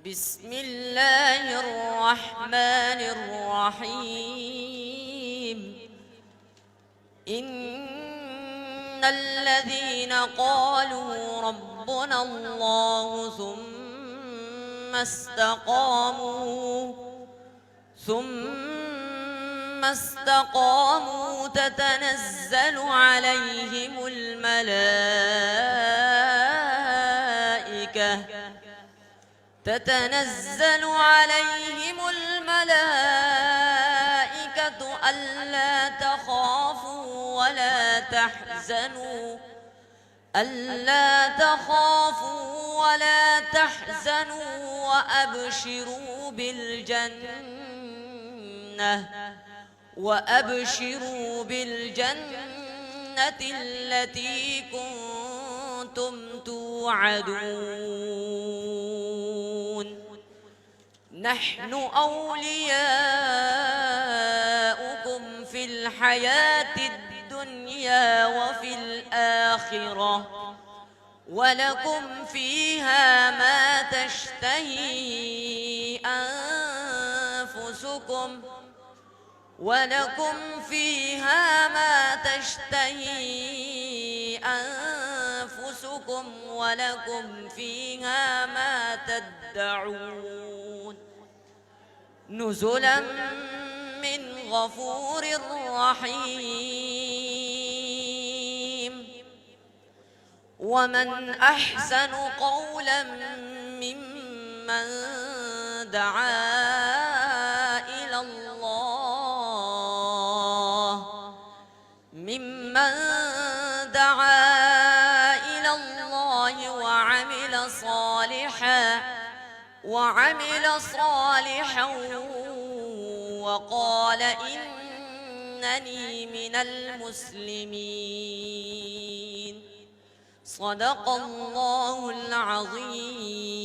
بسم الله الرحمن الرحيم. إن الذين قالوا ربنا الله ثم استقاموا تتنزل عليهم الملائكة ألا تخافوا ولا تحزنوا وأبشروا بالجنة التي كنتم توعدون. نحن أولياؤكم في الحياة الدنيا وفي الآخرة، ولكم فيها ما تشتهي أنفسكم ولكم فيها ما تدعون. نزلا من غفور رحيم. ومن أحسن قولا ممن دعا إلى الله وعمل صالحا وقال إنني من المسلمين. صدق الله العظيم.